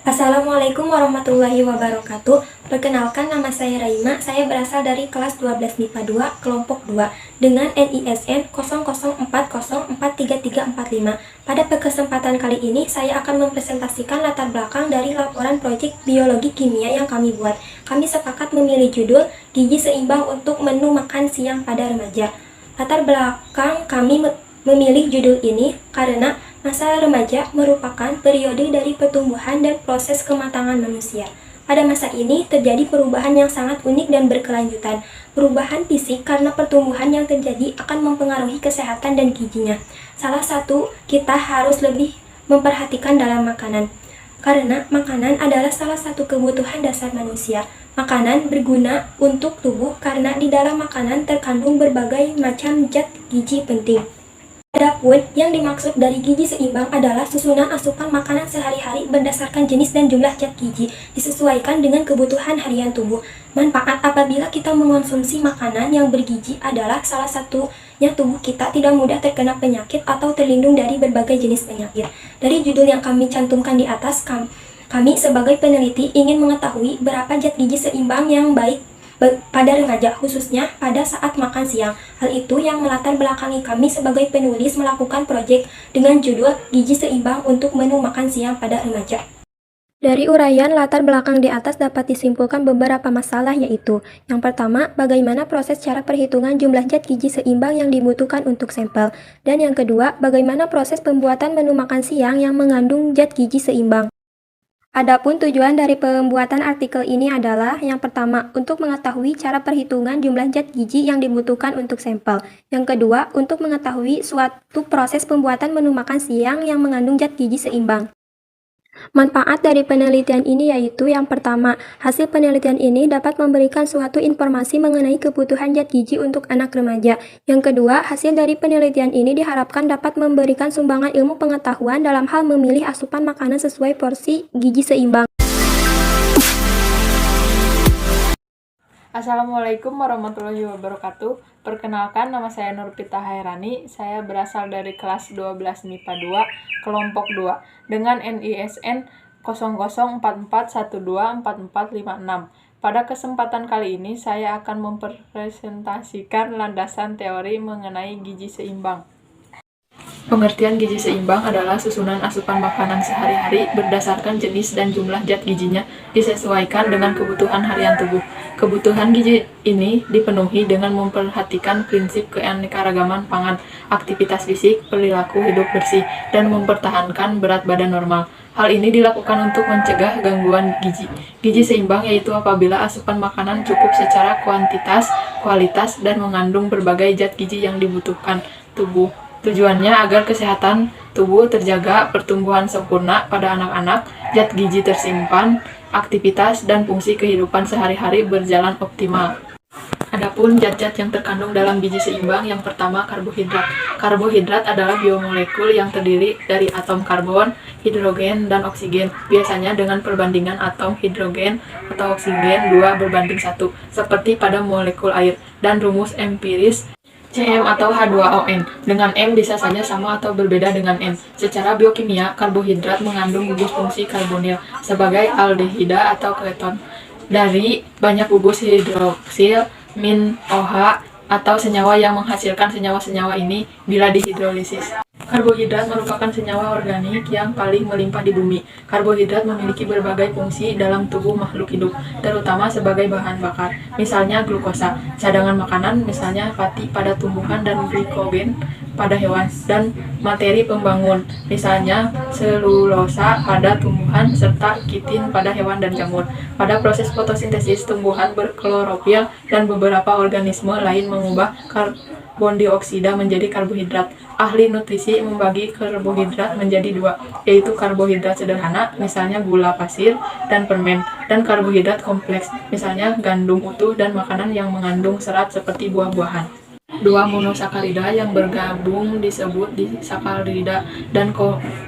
Assalamualaikum warahmatullahi wabarakatuh. Perkenalkan, nama saya Raima. Saya berasal dari kelas 12 MIPA 2, kelompok 2, dengan NISN 0040433345. Pada kesempatan kali ini, saya akan mempresentasikan latar belakang dari laporan proyek biologi kimia yang kami buat. Kami sepakat memilih judul Gizi Seimbang untuk Menu Makan Siang pada Remaja. Latar belakang kami memilih judul ini karena masa remaja merupakan periode dari pertumbuhan dan proses kematangan manusia. Pada masa ini terjadi perubahan yang sangat unik dan berkelanjutan. Perubahan fisik karena pertumbuhan yang terjadi akan mempengaruhi kesehatan dan gizinya. Salah satu, kita harus lebih memperhatikan dalam makanan. Karena makanan adalah salah satu kebutuhan dasar manusia. Makanan berguna untuk tubuh karena di dalam makanan terkandung berbagai macam zat gizi penting. Adapun yang dimaksud dari gizi seimbang adalah susunan asupan makanan sehari-hari berdasarkan jenis dan jumlah zat gizi, disesuaikan dengan kebutuhan harian tubuh. Manfaat apabila kita mengonsumsi makanan yang bergizi adalah salah satunya tubuh kita tidak mudah terkena penyakit atau terlindung dari berbagai jenis penyakit. Dari judul yang kami cantumkan di atas, kami sebagai peneliti ingin mengetahui berapa zat gizi seimbang yang baik pada remaja, khususnya pada saat makan siang. Hal itu yang melatar belakangi kami sebagai penulis melakukan proyek dengan judul Gizi Seimbang untuk Menu Makan Siang pada Remaja. Dari uraian latar belakang di atas dapat disimpulkan beberapa masalah, yaitu yang pertama, bagaimana proses cara perhitungan jumlah zat gizi seimbang yang dibutuhkan untuk sampel, dan yang kedua, bagaimana proses pembuatan menu makan siang yang mengandung zat gizi seimbang. Adapun tujuan dari pembuatan artikel ini adalah yang pertama, untuk mengetahui cara perhitungan jumlah zat gizi yang dibutuhkan untuk sampel. Yang kedua, untuk mengetahui suatu proses pembuatan menu makan siang yang mengandung zat gizi seimbang. Manfaat dari penelitian ini yaitu yang pertama, hasil penelitian ini dapat memberikan suatu informasi mengenai kebutuhan zat gizi untuk anak remaja. Yang kedua, hasil dari penelitian ini diharapkan dapat memberikan sumbangan ilmu pengetahuan dalam hal memilih asupan makanan sesuai porsi gizi seimbang. Assalamualaikum warahmatullahi wabarakatuh. Perkenalkan, nama saya Nurpita Hairani. Saya berasal dari kelas 12 MIPA 2, kelompok 2, dengan NISN 0044124456. Pada kesempatan kali ini, saya akan mempresentasikan landasan teori mengenai gizi seimbang. Pengertian gizi seimbang adalah susunan asupan makanan sehari-hari berdasarkan jenis dan jumlah zat gizinya disesuaikan dengan kebutuhan harian tubuh. Kebutuhan gizi ini dipenuhi dengan memperhatikan prinsip keanekaragaman pangan, aktivitas fisik, perilaku hidup bersih, dan mempertahankan berat badan normal. Hal ini dilakukan untuk mencegah gangguan gizi. Gizi seimbang yaitu apabila asupan makanan cukup secara kuantitas, kualitas, dan mengandung berbagai zat gizi yang dibutuhkan tubuh. Tujuannya agar kesehatan tubuh terjaga, pertumbuhan sempurna pada anak-anak, zat gizi tersimpan, aktivitas dan fungsi kehidupan sehari-hari berjalan optimal. Adapun zat-zat yang terkandung dalam gizi seimbang, yang pertama karbohidrat. Karbohidrat adalah biomolekul yang terdiri dari atom karbon, hidrogen, dan oksigen, biasanya dengan perbandingan atom hidrogen atau oksigen 2:1, seperti pada molekul air, dan rumus empiris Cm atau H2ON. Dengan M bisa saja sama atau berbeda dengan N. Secara biokimia, karbohidrat mengandung gugus fungsi karbonil sebagai aldehida atau keton dari banyak gugus hidroksil min OH atau senyawa yang menghasilkan senyawa-senyawa ini bila dihidrolisis. Karbohidrat merupakan senyawa organik yang paling melimpah di bumi. Karbohidrat memiliki berbagai fungsi dalam tubuh makhluk hidup, terutama sebagai bahan bakar, misalnya glukosa, cadangan makanan, misalnya fati pada tumbuhan dan glikogen pada hewan, dan materi pembangun, misalnya selulosa pada tumbuhan, serta kitin pada hewan dan jamur. Pada proses fotosintesis, tumbuhan berklorofil dan beberapa organisme lain mengubah karbon dioksida menjadi karbohidrat. Ahli nutrisi membagi karbohidrat menjadi dua, yaitu karbohidrat sederhana, misalnya gula pasir dan permen, dan karbohidrat kompleks, misalnya gandum utuh dan makanan yang mengandung serat seperti buah-buahan. Dua monosakarida yang bergabung disebut disakarida, dan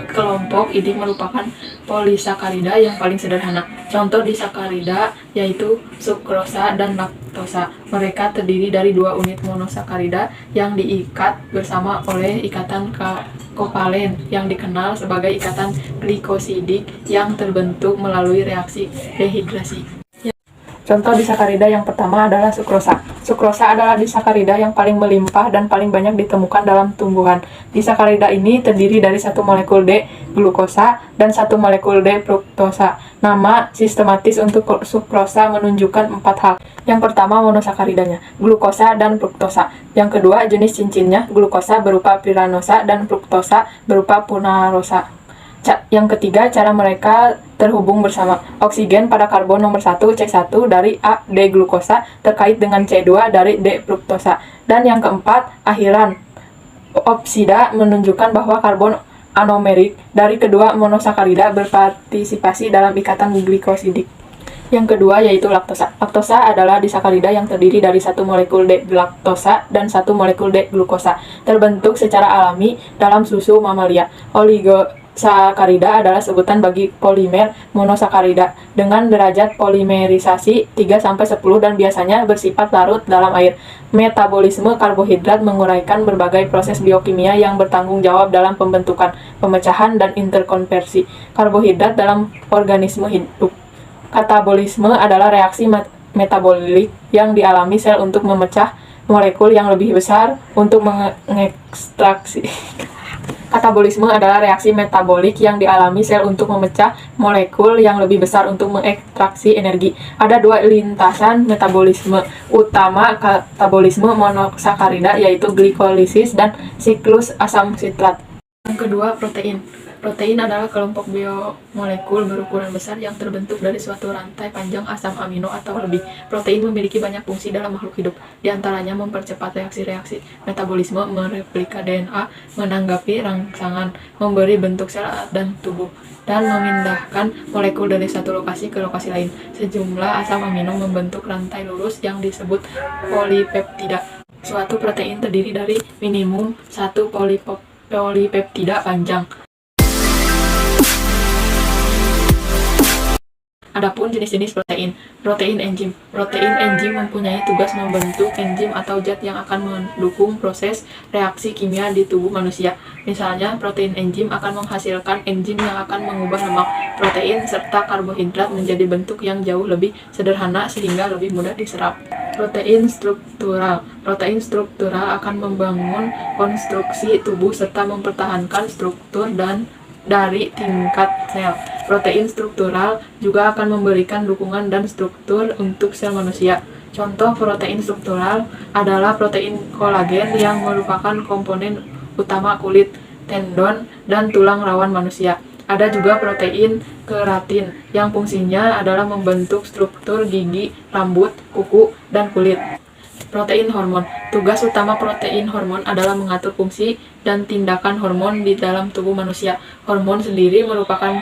kelompok ini merupakan polisakarida yang paling sederhana. Contoh disakarida yaitu sukrosa dan laktosa. Mereka terdiri dari dua unit monosakarida yang diikat bersama oleh ikatan kovalen yang dikenal sebagai ikatan glikosidik yang terbentuk melalui reaksi dehidrasi. Contoh disakarida yang pertama adalah sukrosa. Sukrosa adalah disakarida yang paling melimpah dan paling banyak ditemukan dalam tumbuhan. Disakarida ini terdiri dari satu molekul D glukosa dan satu molekul D fruktosa. Nama sistematis untuk sukrosa menunjukkan 4 hal. Yang pertama monosakaridanya, glukosa dan fruktosa. Yang kedua jenis cincinnya, glukosa berupa piranosa dan fruktosa berupa punarosa. Yang ketiga, cara mereka terhubung bersama. Oksigen pada karbon nomor 1 C1 dari A D glukosa terkait dengan C2 dari D fruktosa. Dan yang keempat, akhiran oksida menunjukkan bahwa karbon anomerik dari kedua monosakarida berpartisipasi dalam ikatan glikosidik. Yang kedua yaitu laktosa. Laktosa adalah disakarida yang terdiri dari satu molekul D galaktosa dan satu molekul D glukosa, terbentuk secara alami dalam susu mamalia. Oligosakarida adalah sebutan bagi polimer monosakarida dengan derajat polimerisasi 3-10 dan biasanya bersifat larut dalam air. Metabolisme karbohidrat menguraikan berbagai proses biokimia yang bertanggung jawab dalam pembentukan, pemecahan, dan interkonversi karbohidrat dalam organisme hidup. Katabolisme adalah reaksi metabolik yang dialami sel untuk memecah molekul yang lebih besar untuk mengekstraksi. Katabolisme adalah reaksi metabolik yang dialami sel untuk memecah molekul yang lebih besar untuk mengekstraksi energi. Ada dua lintasan metabolisme utama katabolisme monosakarida, yaitu glikolisis dan siklus asam sitrat. Yang kedua, protein. Protein adalah kelompok biomolekul berukuran besar yang terbentuk dari suatu rantai panjang asam amino atau lebih. Protein memiliki banyak fungsi dalam makhluk hidup, di antaranya mempercepat reaksi-reaksi metabolisme, mereplika DNA, menanggapi rangsangan, memberi bentuk sel dan tubuh, dan memindahkan molekul dari satu lokasi ke lokasi lain. Sejumlah asam amino membentuk rantai lurus yang disebut polipeptida. Suatu protein terdiri dari minimum satu polipeptida panjang. Adapun jenis-jenis protein. Protein enzim. Protein enzim mempunyai tugas membentuk enzim atau zat yang akan mendukung proses reaksi kimia di tubuh manusia. Misalnya, protein enzim akan menghasilkan enzim yang akan mengubah lemak, protein, serta karbohidrat menjadi bentuk yang jauh lebih sederhana sehingga lebih mudah diserap. Protein struktural. Protein struktural akan membangun konstruksi tubuh serta mempertahankan struktur dari tingkat sel. Protein struktural juga akan memberikan dukungan dan struktur untuk sel manusia. Contoh protein struktural adalah protein kolagen yang merupakan komponen utama kulit, tendon, dan tulang rawan manusia. Ada juga protein keratin yang fungsinya adalah membentuk struktur gigi, rambut, kuku, dan kulit. Protein hormon. Tugas utama protein hormon adalah mengatur fungsi dan tindakan hormon di dalam tubuh manusia. Hormon sendiri merupakan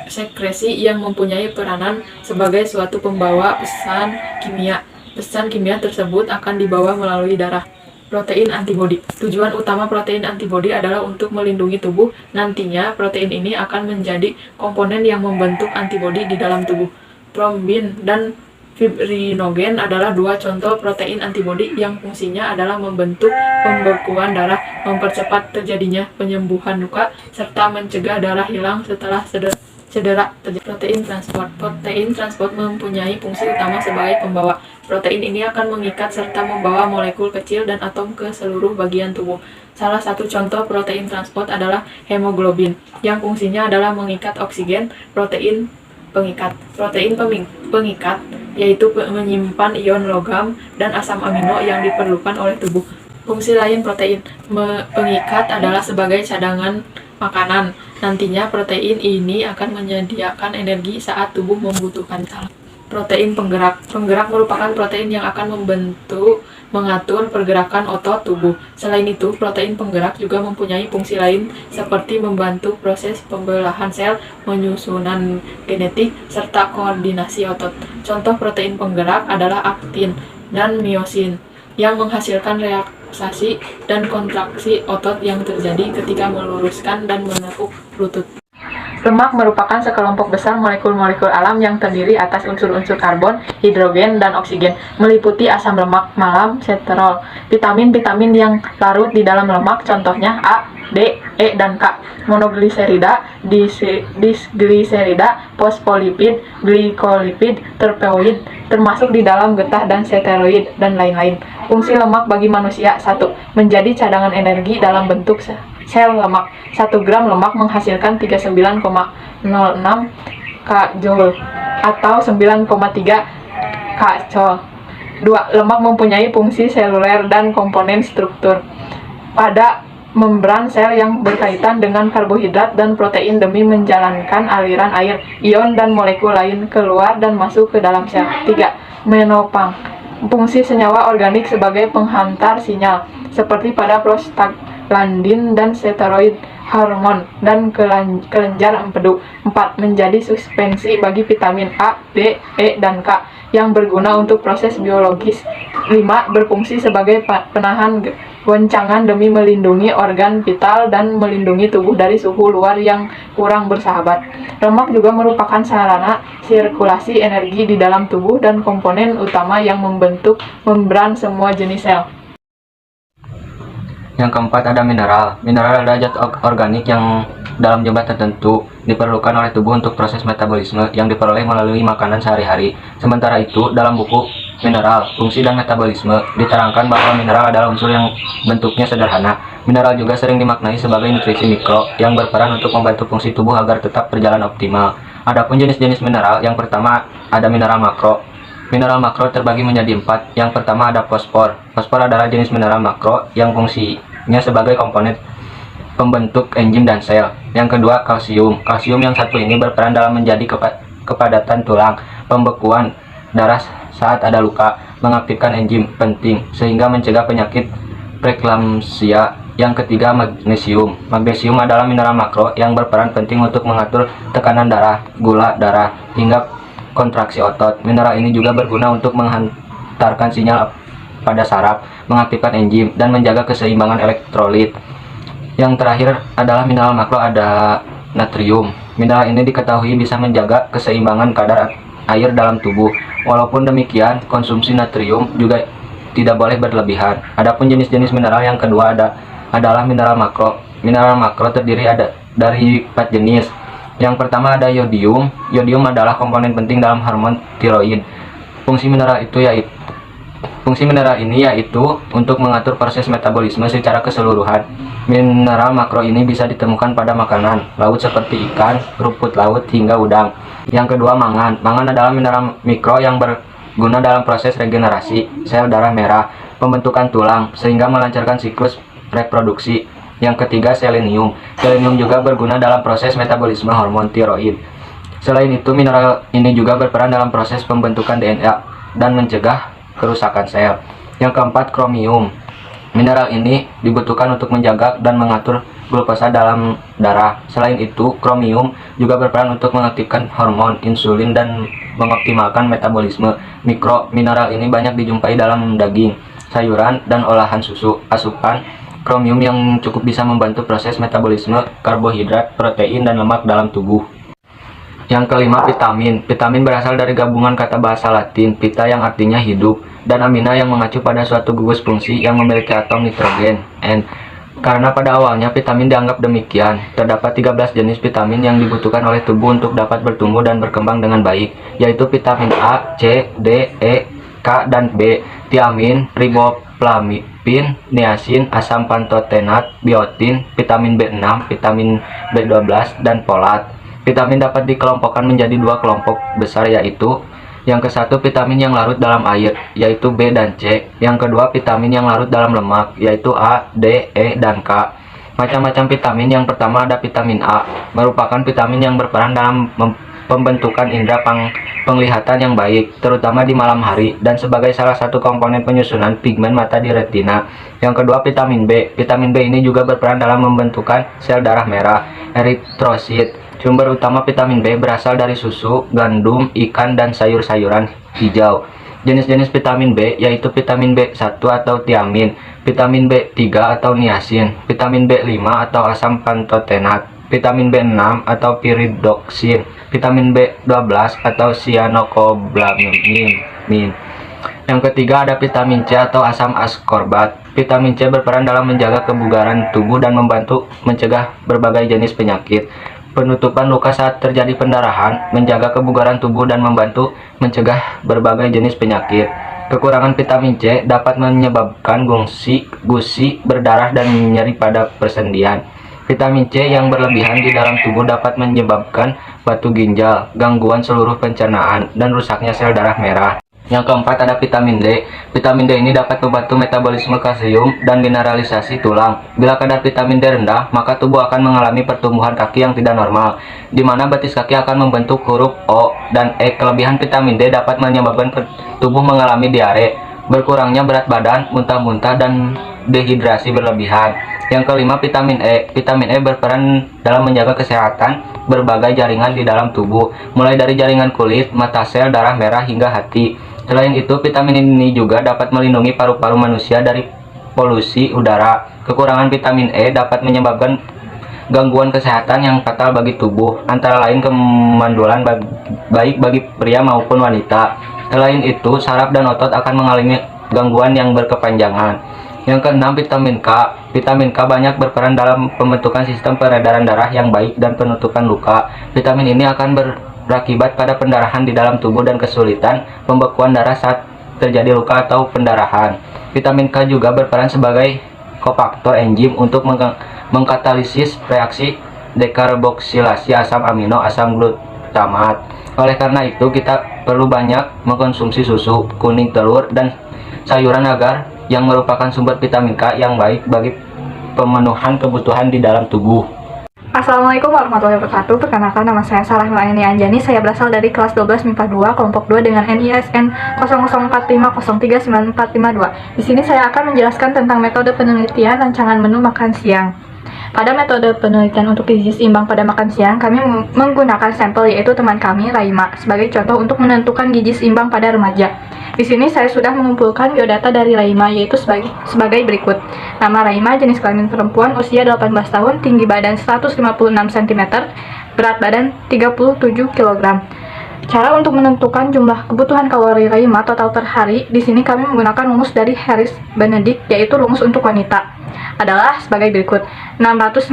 sekresi yang mempunyai peranan sebagai suatu pembawa pesan kimia. Pesan kimia tersebut akan dibawa melalui darah. Protein antibodi. Tujuan utama protein antibodi adalah untuk melindungi tubuh. Nantinya, protein ini akan menjadi komponen yang membentuk antibodi di dalam tubuh. Trombin dan fibrinogen adalah dua contoh protein antibodi yang fungsinya adalah membentuk pembekuan darah, mempercepat terjadinya penyembuhan luka, serta mencegah darah hilang setelah cedera. Protein transport. Protein transport mempunyai fungsi utama sebagai pembawa. Protein ini akan mengikat serta membawa molekul kecil dan atom ke seluruh bagian tubuh. Salah satu contoh protein transport adalah hemoglobin, yang fungsinya adalah mengikat oksigen. Protein pengikat. Protein pengikat yaitu menyimpan ion logam dan asam amino yang diperlukan oleh tubuh. Fungsi lain protein pengikat adalah sebagai cadangan makanan. Nantinya protein ini akan menyediakan energi saat tubuh membutuhkan. Protein penggerak. Penggerak merupakan protein yang akan mengatur pergerakan otot tubuh. Selain itu, protein penggerak juga mempunyai fungsi lain seperti membantu proses pembelahan sel, penyusunan genetik, serta koordinasi otot. Contoh protein penggerak adalah aktin dan miosin. yang menghasilkan relaksasi dan kontraksi otot yang terjadi ketika meluruskan dan menekuk lutut. Lemak merupakan sekelompok besar molekul-molekul alam yang terdiri atas unsur-unsur karbon, hidrogen, dan oksigen, meliputi asam lemak, malam, seterol, vitamin-vitamin yang larut di dalam lemak, contohnya A, D, E, dan K, monogliserida, disgliserida, fosfolipid, glikolipid, terpeoid, termasuk di dalam getah dan steroid, dan lain-lain. Fungsi lemak bagi manusia: 1. Menjadi cadangan energi dalam bentuk sel lemak. 1 gram lemak menghasilkan 39,06 kJ atau 9,3 kcal. 2. Lemak mempunyai fungsi seluler dan komponen struktur pada membran sel yang berkaitan dengan karbohidrat dan protein demi menjalankan aliran air, ion, dan molekul lain keluar dan masuk ke dalam sel. 3. Menopang fungsi senyawa organik sebagai penghantar sinyal, seperti pada prostaglandin dan steroid hormon dan kelenjar empedu. 4. Menjadi suspensi bagi vitamin A, D, E, dan K yang berguna untuk proses biologis. 5. Berfungsi sebagai penahan goncangan demi melindungi organ vital dan melindungi tubuh dari suhu luar yang kurang bersahabat. Lemak juga merupakan sarana sirkulasi energi di dalam tubuh dan komponen utama yang membentuk membran semua jenis sel. Yang keempat ada mineral. Mineral adalah zat organik yang dalam jumlah tertentu diperlukan oleh tubuh untuk proses metabolisme yang diperoleh melalui makanan sehari-hari. Sementara itu, dalam buku Mineral, Fungsi dan Metabolisme diterangkan bahwa mineral adalah unsur yang bentuknya sederhana. Mineral juga sering dimaknai sebagai nutrisi mikro yang berperan untuk membantu fungsi tubuh agar tetap berjalan optimal. Adapun jenis-jenis mineral, yang pertama ada mineral makro. Mineral makro terbagi menjadi 4. Yang pertama ada fosfor. Fosfor adalah jenis mineral makro yang fungsinya sebagai komponen pembentuk enzim dan sel. Yang kedua kalsium. Kalsium yang satu ini berperan dalam menjadi kepadatan tulang, pembekuan darah saat ada luka, mengaktifkan enzim penting sehingga mencegah penyakit preeklamsia. Yang ketiga magnesium. Magnesium adalah mineral makro yang berperan penting untuk mengatur tekanan darah, gula darah, hingga kontraksi otot. Mineral ini juga berguna untuk menghantarkan sinyal pada saraf, mengaktifkan enzim, dan menjaga keseimbangan elektrolit. Yang terakhir adalah mineral makro ada natrium. Mineral ini diketahui bisa menjaga keseimbangan kadar air dalam tubuh. Walaupun demikian, konsumsi natrium juga tidak boleh berlebihan. Adapun jenis-jenis mineral yang kedua adalah mineral makro. Mineral makro terdiri dari 4 jenis. Yang pertama ada yodium. Yodium adalah komponen penting dalam hormon tiroid. Fungsi mineral ini yaitu untuk mengatur proses metabolisme secara keseluruhan. Mineral makro ini bisa ditemukan pada makanan laut seperti ikan, rumput laut, hingga udang. Yang kedua mangan. Mangan adalah mineral mikro yang berguna dalam proses regenerasi sel darah merah, pembentukan tulang, sehingga melancarkan siklus reproduksi. Yang ketiga selenium. Selenium juga berguna dalam proses metabolisme hormon tiroid. Selain itu, mineral ini juga berperan dalam proses pembentukan DNA dan mencegah kerusakan sel. Yang keempat kromium. Mineral ini dibutuhkan untuk menjaga dan mengatur glukosa dalam darah. Selain itu, kromium juga berperan untuk mengaktifkan hormon insulin dan mengoptimalkan metabolisme. Mikro mineral ini banyak dijumpai dalam daging, sayuran, dan olahan susu. Asupan kromium yang cukup bisa membantu proses metabolisme karbohidrat, protein, dan lemak dalam tubuh. Yang kelima vitamin. Vitamin berasal dari gabungan kata bahasa Latin vita yang artinya hidup dan amina yang mengacu pada suatu gugus fungsi yang memiliki atom nitrogen N. Karena pada awalnya vitamin dianggap demikian, terdapat 13 jenis vitamin yang dibutuhkan oleh tubuh untuk dapat bertumbuh dan berkembang dengan baik, yaitu vitamin A, C, D, E, K, dan B, tiamin, riboflavin, niacin, asam pantotenat, biotin, vitamin B6, vitamin B12, dan folat. Vitamin dapat dikelompokkan menjadi 2 kelompok besar, yaitu yang ke satu vitamin yang larut dalam air, yaitu B dan C. Yang kedua vitamin yang larut dalam lemak, yaitu A, D, E, dan K. Macam-macam vitamin. Yang pertama ada vitamin A, merupakan vitamin yang berperan dalam pembentukan indera penglihatan yang baik, terutama di malam hari, dan sebagai salah satu komponen penyusunan pigmen mata di retina. Yang kedua vitamin B. Vitamin B ini juga berperan dalam membentukan sel darah merah, eritrosit. Sumber utama vitamin B berasal dari susu, gandum, ikan, dan sayur-sayuran hijau. Jenis-jenis vitamin B yaitu vitamin B1 atau tiamin, vitamin B3 atau niacin, vitamin B5 atau asam pantotenat, vitamin B6 atau pyridoxine, vitamin B12 atau cyanocobalamin. Yang ketiga ada vitamin C atau asam ascorbat. Vitamin C berperan dalam menjaga kebugaran tubuh dan membantu mencegah berbagai jenis penyakit. Penutupan luka saat terjadi pendarahan, menjaga kebugaran tubuh dan membantu mencegah berbagai jenis penyakit. Kekurangan vitamin C dapat menyebabkan gusi, berdarah dan nyeri pada persendian. Vitamin C yang berlebihan di dalam tubuh dapat menyebabkan batu ginjal, gangguan seluruh pencernaan, dan rusaknya sel darah merah. Yang keempat ada vitamin D. Vitamin D ini dapat membantu metabolisme kalsium dan mineralisasi tulang. Bila kadar vitamin D rendah, maka tubuh akan mengalami pertumbuhan kaki yang tidak normal, di mana betis kaki akan membentuk huruf O dan E. Kelebihan vitamin D dapat menyebabkan tubuh mengalami diare, berkurangnya berat badan, muntah-muntah, dan dehidrasi berlebihan. Yang kelima, vitamin E. Vitamin E berperan dalam menjaga kesehatan berbagai jaringan di dalam tubuh, mulai dari jaringan kulit, mata, sel, darah merah, hingga hati. Selain itu, vitamin ini juga dapat melindungi paru-paru manusia dari polusi udara. Kekurangan vitamin E dapat menyebabkan gangguan kesehatan yang fatal bagi tubuh, antara lain kemandulan baik bagi pria maupun wanita. Selain itu, saraf dan otot akan mengalami gangguan yang berkepanjangan. Yang keenam, vitamin K. Vitamin K banyak berperan dalam pembentukan sistem peredaran darah yang baik dan penutupan luka. Vitamin ini akan berakibat pada pendarahan di dalam tubuh dan kesulitan pembekuan darah saat terjadi luka atau pendarahan. Vitamin K juga berperan sebagai kofaktor enzim untuk mengkatalisis reaksi dekarboksilasi asam amino asam glutamat. Oleh karena itu, kita perlu banyak mengkonsumsi susu, kuning, telur, dan sayuran agar yang merupakan sumber vitamin K yang baik bagi pemenuhan kebutuhan di dalam tubuh. Assalamualaikum warahmatullahi wabarakatuh. Perkenalkan, nama saya Sarah Nurayani Anjani. Saya berasal dari kelas 12 MIPA 2, kelompok 2 dengan NISN 0045039452. Di sini saya akan menjelaskan tentang metode penelitian rancangan menu makan siang. Pada metode penelitian untuk gizi seimbang pada makan siang, kami menggunakan sampel yaitu teman kami, Raima, sebagai contoh untuk menentukan gizi seimbang pada remaja. Di sini saya sudah mengumpulkan biodata dari Raima yaitu sebagai berikut. Nama Raima, jenis kelamin perempuan, usia 18 tahun, tinggi badan 156 cm, berat badan 37 kg. Cara untuk menentukan jumlah kebutuhan kalori Raima total per hari, di sini kami menggunakan rumus dari Harris Benedict yaitu rumus untuk wanita. Adalah sebagai berikut. 655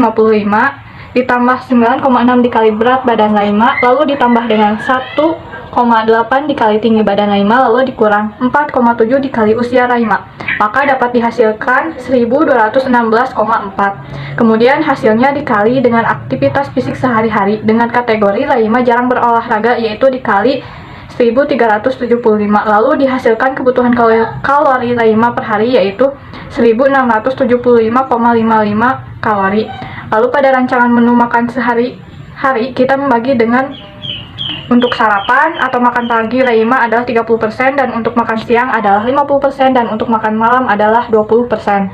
ditambah 9,6 dikali berat badan Raima, lalu ditambah dengan 1,8 dikali tinggi badan Raima, lalu dikurang 4,7 dikali usia Raima, maka dapat dihasilkan 1216,4. Kemudian hasilnya dikali dengan aktivitas fisik sehari-hari dengan kategori Raima jarang berolahraga yaitu dikali 1375, lalu dihasilkan kebutuhan kalori Raima per hari yaitu 1675,55 kalori. Lalu pada rancangan menu makan sehari-hari kita membagi dengan untuk sarapan atau makan pagi Raima adalah 30% dan untuk makan siang adalah 50% dan untuk makan malam adalah 20%.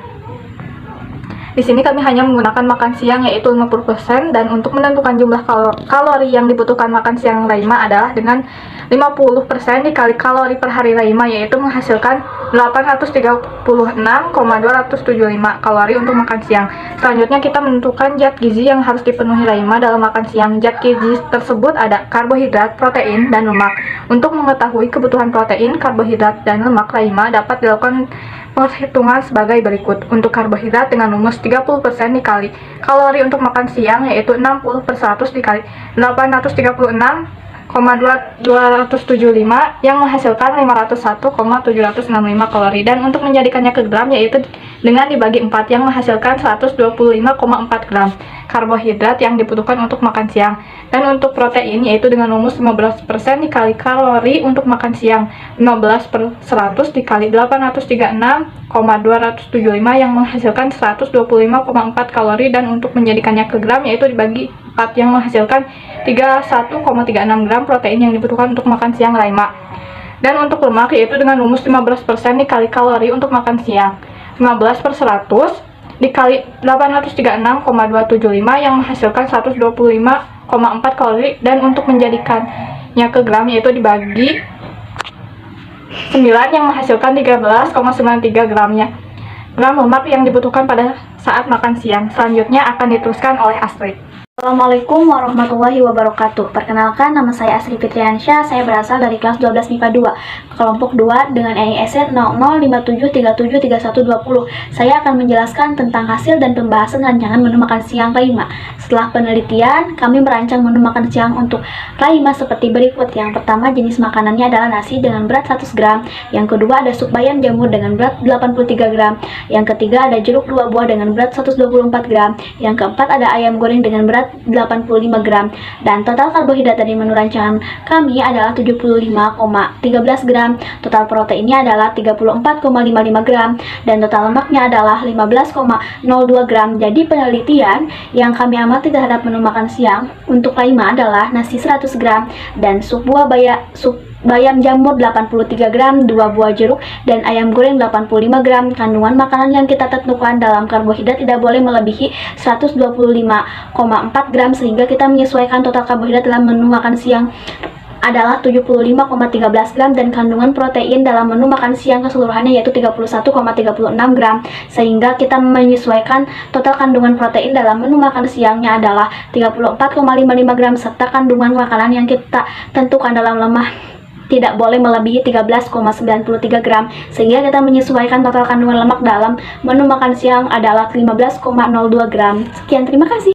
Di sini kami hanya menggunakan makan siang yaitu 50% dan untuk menentukan jumlah kalori yang dibutuhkan makan siang Raima adalah dengan 50% dikali kalori per hari Raima yaitu menghasilkan 836,275 kalori untuk makan siang. Selanjutnya kita menentukan zat gizi yang harus dipenuhi Raima dalam makan siang. Zat gizi tersebut ada karbohidrat, protein, dan lemak. Untuk mengetahui kebutuhan protein, karbohidrat, dan lemak Raima dapat dilakukan perhitungan sebagai berikut. Untuk karbohidrat dengan rumus 30% dikali kalori untuk makan siang yaitu 60/100 dikali 836,275 yang menghasilkan 501,765 kalori, dan untuk menjadikannya ke gram yaitu dengan dibagi 4 yang menghasilkan 125,4 gram karbohidrat yang dibutuhkan untuk makan siang. Dan untuk protein yaitu dengan rumus 15% dikali kalori untuk makan siang, 15/100 dikali 836,275 yang menghasilkan 125,4 kalori, dan untuk menjadikannya ke gram yaitu dibagi 4 yang menghasilkan 31,36 gram protein yang dibutuhkan untuk makan siang Raima. Dan untuk lemak yaitu dengan rumus 15% dikali kalori untuk makan siang, 15/100 dikali 836,275 yang menghasilkan 125,4 kalori, dan untuk menjadikannya ke gram yaitu dibagi 9 yang menghasilkan 13,93 gram lemak yang dibutuhkan pada saat makan siang. Selanjutnya akan diteruskan oleh Astrid. Assalamualaikum warahmatullahi wabarakatuh. Perkenalkan, nama saya Asri Fitriansyah. Saya berasal dari kelas 12 MIPA 2, kelompok 2 dengan NISN 0057373120. Saya akan menjelaskan tentang hasil dan pembahasan rancangan menu makan siang Raima. Setelah penelitian, kami merancang menu makan siang untuk Raima seperti berikut. Yang pertama, jenis makanannya adalah nasi dengan berat 100 gram. Yang kedua, ada sup bayam jamur dengan berat 83 gram. Yang ketiga, ada jeruk 2 buah dengan berat 124 gram. Yang keempat, ada ayam goreng dengan berat 85 gram. Dan total karbohidrat dari menu rancangan kami adalah 75,13 gram. Total proteinnya adalah 34,55 gram. Dan total lemaknya adalah 15,02 gram. Jadi penelitian yang kami amati terhadap menu makan siang untuk Raima adalah nasi 100 gram dan sup bayam jamur 83 gram, 2 buah jeruk, dan ayam goreng 85 gram. Kandungan makanan yang kita tentukan dalam karbohidrat tidak boleh melebihi 125,4 gram, sehingga kita menyesuaikan total karbohidrat dalam menu makan siang adalah 75,13 gram dan kandungan protein dalam menu makan siang keseluruhannya yaitu 31,36 gram, sehingga kita menyesuaikan total kandungan protein dalam menu makan siangnya adalah 34,55 gram serta kandungan makanan yang kita tentukan dalam lemak tidak boleh melebihi 13,93 gram, sehingga kita menyesuaikan total kandungan lemak dalam menu makan siang adalah 15,02 gram. Sekian, terima kasih.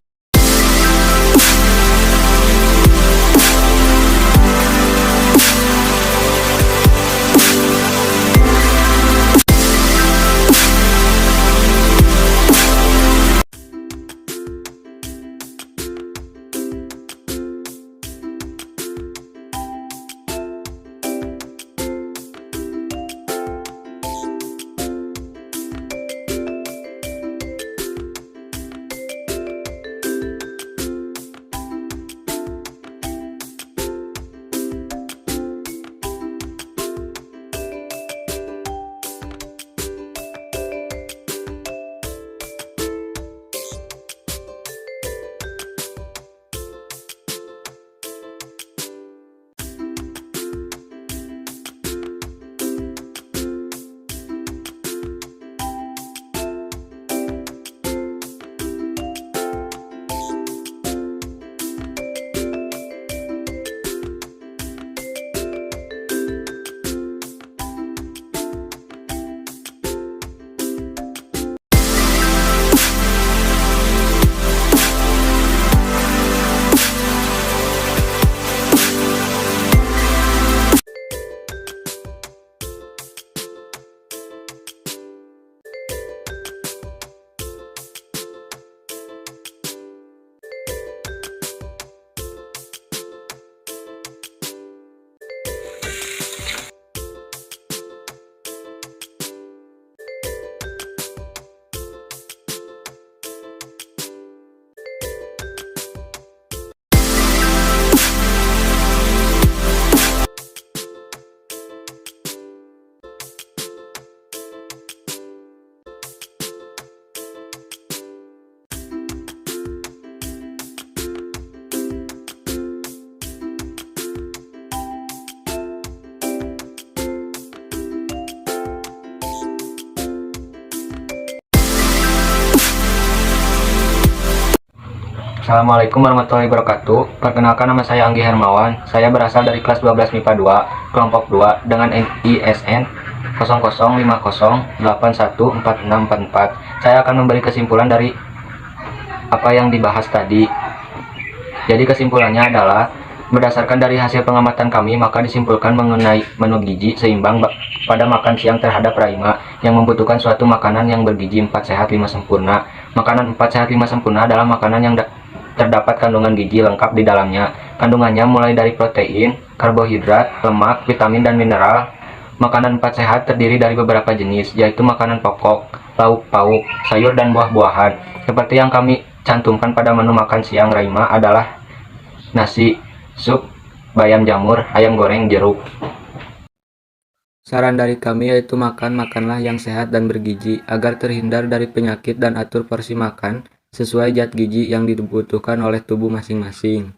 Assalamualaikum warahmatullahi wabarakatuh. Perkenalkan, nama saya Anggi Hermawan. Saya berasal dari kelas 12 MIPA 2, kelompok 2 dengan NISN 0050814644. Saya akan memberi kesimpulan dari apa yang dibahas tadi. Jadi kesimpulannya adalah berdasarkan dari hasil pengamatan kami, maka disimpulkan mengenai menu gizi seimbang pada makan siang terhadap Raima yang membutuhkan suatu makanan yang bergizi 4 sehat 5 sempurna. Makanan 4 sehat 5 sempurna adalah makanan yang terdapat kandungan gizi lengkap di dalamnya. Kandungannya mulai dari protein, karbohidrat, lemak, vitamin, dan mineral. Makanan 4 sehat terdiri dari beberapa jenis, yaitu makanan pokok, lauk pauk, sayur, dan buah-buahan. Seperti yang kami cantumkan pada menu makan siang Raima adalah nasi, sup, bayam jamur, ayam goreng, jeruk. Saran dari kami yaitu makanlah yang sehat dan bergizi agar terhindar dari penyakit dan atur porsi makan sesuai zat gizi yang dibutuhkan oleh tubuh masing-masing.